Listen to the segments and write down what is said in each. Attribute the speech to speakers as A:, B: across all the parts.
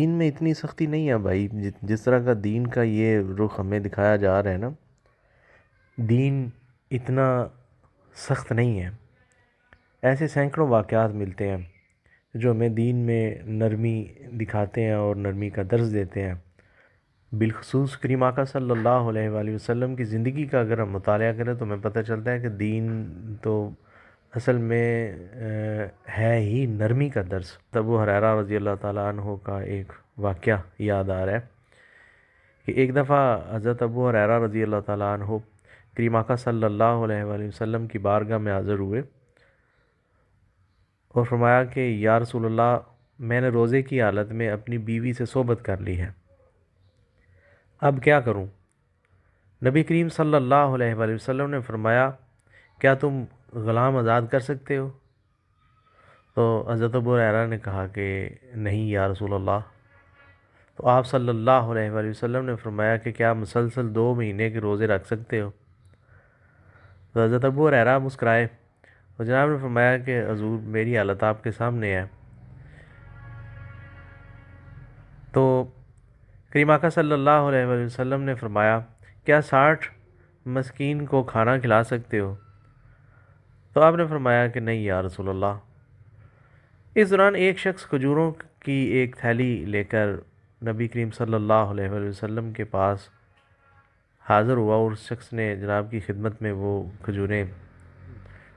A: دین میں اتنی سختی نہیں ہے بھائی، جس طرح کا دین کا یہ رخ ہمیں دکھایا جا رہا ہے نا، دین اتنا سخت نہیں ہے۔ ایسے سینکڑوں واقعات ملتے ہیں جو ہمیں دین میں نرمی دکھاتے ہیں اور نرمی کا درس دیتے ہیں۔ بالخصوص کریم آقا صلی اللہ علیہ وآلہ وسلم کی زندگی کا اگر ہم مطالعہ کریں تو ہمیں پتہ چلتا ہے کہ دین تو اصل میں ہے ہی نرمی کا درس۔ ابو ہریرہ رضی اللہ تعالیٰ عنہ کا ایک واقعہ یاد آ رہا ہے کہ ایک دفعہ حضرت ابو ہریرہ رضی اللہ تعالیٰ عنہ کریم آقا صلی اللہ علیہ وآلہ وسلم کی بارگاہ میں حاضر ہوئے اور فرمایا کہ یا رسول اللہ، میں نے روزے کی حالت میں اپنی بیوی سے صحبت کر لی ہے، اب کیا کروں؟ نبی کریم صلی اللہ علیہ وآلہ وسلم نے فرمایا، کیا تم غلام آزاد کر سکتے ہو؟ تو حضرت ابو ہریرہ نے کہا کہ نہیں یا رسول اللہ۔ تو آپ صلی اللہ علیہ وآلہ وسلم نے فرمایا کہ کیا مسلسل 2 مہینے کے روزے رکھ سکتے ہو؟ تو حضرت ابو ہریرہ مسکرائے اور جناب نے فرمایا کہ حضور، میری حالت آپ کے سامنے ہے۔ تو کریم آقا صلی اللہ علیہ وآلہ وسلم نے فرمایا، کیا 60 مسکین کو کھانا کھلا سکتے ہو؟ تو آپ نے فرمایا کہ نہیں یا رسول اللہ۔ اس دوران ایک شخص کھجوروں کی ایک تھیلی لے کر نبی کریم صلی اللہ علیہ وآلہ وسلم کے پاس حاضر ہوا اور اس شخص نے جناب کی خدمت میں وہ کھجوریں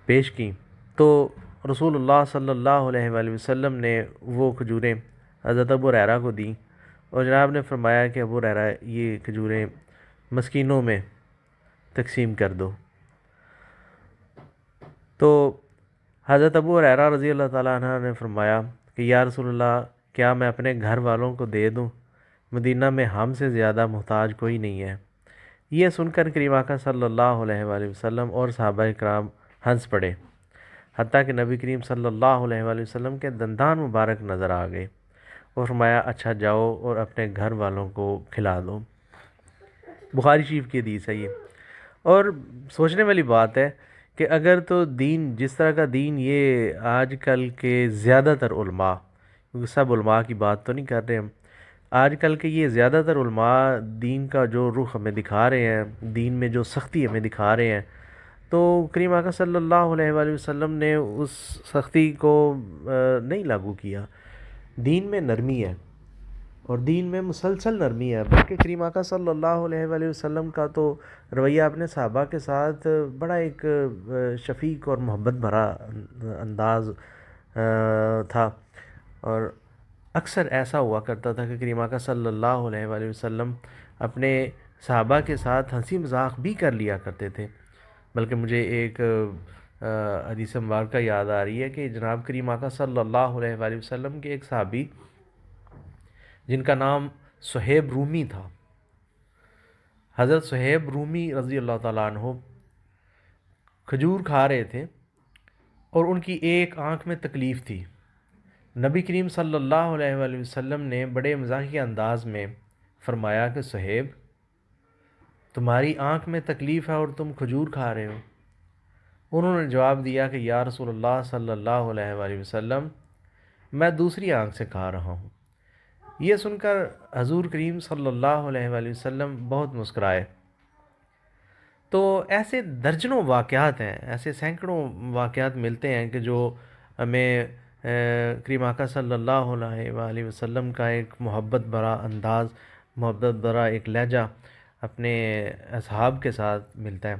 A: پیش کیں۔ تو رسول اللہ صلی اللہ علیہ وآلہ وسلم نے وہ کھجوریں حضرت ابو ہریرہ کو دیں اور جناب نے فرمایا کہ ابو ہریرہ، یہ کھجوریں مسکینوں میں تقسیم کر دو۔ تو حضرت ابو ہریرہ رضی اللہ تعالیٰ عنہ نے فرمایا کہ یا رسول اللہ، کیا میں اپنے گھر والوں کو دے دوں؟ مدینہ میں ہم سے زیادہ محتاج کوئی نہیں ہے۔ یہ سن کر کریم آقا صلی اللہ علیہ وآلہ وسلم اور صحابہ کرام ہنس پڑے، حتیٰ کہ نبی کریم صلی اللہ علیہ وآلہ وسلم کے دندان مبارک نظر آ گئے اور فرمایا، اچھا جاؤ اور اپنے گھر والوں کو کھلا دو۔ بخاری شریف کی حدیث ہے یہ۔ اور سوچنے والی بات ہے کہ اگر تو دین جس طرح کا دین یہ آج کل کے زیادہ تر علماء، کیونکہ سب علماء کی بات تو نہیں کر رہے ہم، آج کل کے یہ زیادہ تر علماء دین کا جو رخ ہمیں دکھا رہے ہیں، دین میں جو سختی ہمیں دکھا رہے ہیں، تو کریم آقا صلی اللہ علیہ وآلہ وسلم نے اس سختی کو نہیں لاگو کیا۔ دین میں نرمی ہے اور دین میں مسلسل نرمی ہے، بلکہ کریم آقا صلی اللہ علیہ وآلہ وسلم کا تو رویہ اپنے صحابہ کے ساتھ بڑا ایک شفیق اور محبت بھرا انداز تھا، اور اکثر ایسا ہوا کرتا تھا کہ کریم آقا صلی اللہ علیہ وآلہ وسلم اپنے صحابہ کے ساتھ ہنسی مذاق بھی کر لیا کرتے تھے۔ بلکہ مجھے ایک حدیث مبارکہ یاد آ رہی ہے کہ جناب کریم آقا صلی اللہ علیہ وآلہ وسلم کے ایک صحابی جن کا نام صہیب رومی تھا، حضرت صہیب رومی رضی اللہ تعالیٰ عنہ کھجور کھا رہے تھے اور ان کی ایک آنکھ میں تکلیف تھی۔ نبی کریم صلی اللہ علیہ وآلہ وسلم نے بڑے مزاحیہ انداز میں فرمایا کہ صہیب، تمہاری آنکھ میں تکلیف ہے اور تم کھجور کھا رہے ہو؟ انہوں نے جواب دیا کہ یا رسول اللہ صلی اللہ علیہ وآلہ وسلم، میں دوسری آنکھ سے کھا رہا ہوں۔ یہ سن کر حضور کریم صلی اللہ علیہ وآلہ وسلم بہت مسکرائے۔ تو ایسے درجنوں واقعات ہیں، ایسے سینکڑوں واقعات ملتے ہیں کہ جو ہمیں کریم آقا صلی اللہ علیہ وآلہ وسلم کا ایک محبت بھرا انداز، محبت بھرا ایک لہجہ اپنے اصحاب کے ساتھ ملتا ہے۔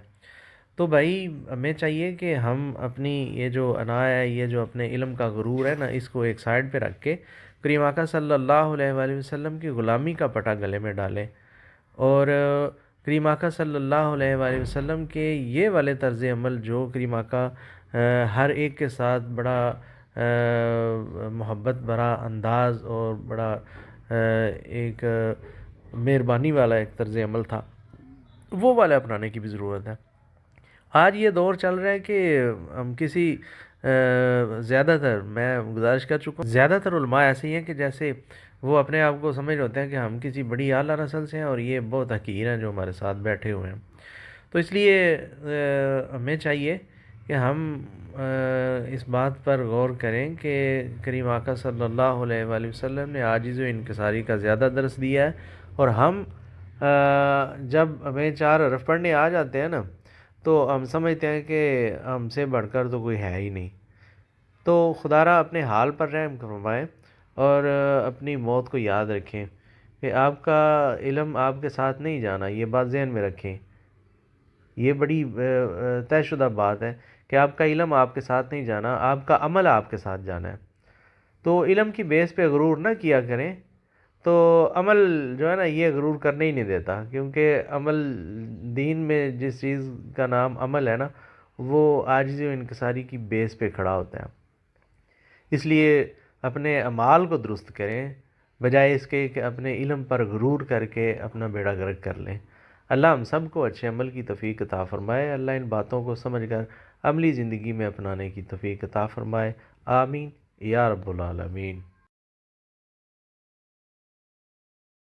A: تو بھائی ہمیں چاہیے کہ ہم اپنی یہ جو انا ہے، یہ جو اپنے علم کا غرور ہے نا، اس کو ایک سائڈ پہ رکھ کے کریم آقا صلی اللہ علیہ وآلہ وسلم کی غلامی کا پٹا گلے میں ڈالیں، اور کریم آقا صلی اللہ علیہ وآلہ وسلم کے یہ والے طرز عمل جو کریم آقا ہر ایک کے ساتھ بڑا محبت بھرا انداز اور بڑا ایک مہربانی والا ایک طرز عمل تھا، وہ والا اپنانے کی بھی ضرورت ہے۔ آج یہ دور چل رہا ہے کہ ہم کسی زیادہ تر، میں گزارش کر چکا ہوں، زیادہ تر علماء ایسے ہی ہیں کہ جیسے وہ اپنے آپ کو سمجھ ہوتے ہیں کہ ہم کسی بڑی اعلیٰ نسل سے ہیں اور یہ بہت حقیر ہیں جو ہمارے ساتھ بیٹھے ہوئے ہیں۔ تو اس لیے ہمیں چاہیے کہ ہم اس بات پر غور کریں کہ کریم آقا صلی اللہ علیہ وآلہ وسلم نے عاجز و انکساری کا زیادہ درس دیا ہے، اور ہم جب ہمیں 4 حرف پڑھنے آ جاتے ہیں نا تو ہم سمجھتے ہیں کہ ہم سے بڑھ کر تو کوئی ہے ہی نہیں۔ تو خدا را اپنے حال پر رحم فرمائے اور اپنی موت کو یاد رکھیں کہ آپ کا علم آپ کے ساتھ نہیں جانا، یہ بات ذہن میں رکھیں۔ یہ بڑی طے شدہ بات ہے کہ آپ کا علم آپ کے ساتھ نہیں جانا، آپ کا عمل آپ کے ساتھ جانا ہے۔ تو علم کی بیس پہ غرور نہ کیا کریں، تو عمل جو ہے نا یہ غرور کرنے ہی نہیں دیتا، کیونکہ عمل دین میں جس چیز کا نام عمل ہے نا وہ عاجزی و انکساری کی بیس پہ کھڑا ہوتا ہے۔ اس لیے اپنے اعمال کو درست کریں بجائے اس کے کہ اپنے علم پر غرور کر کے اپنا بیڑا غرق کر لیں۔ اللہ ہم سب کو اچھے عمل کی توفیق عطا فرمائے، اللہ ان باتوں کو سمجھ کر عملی زندگی میں اپنانے کی توفیق عطا فرمائے، آمین یا رب العالمین۔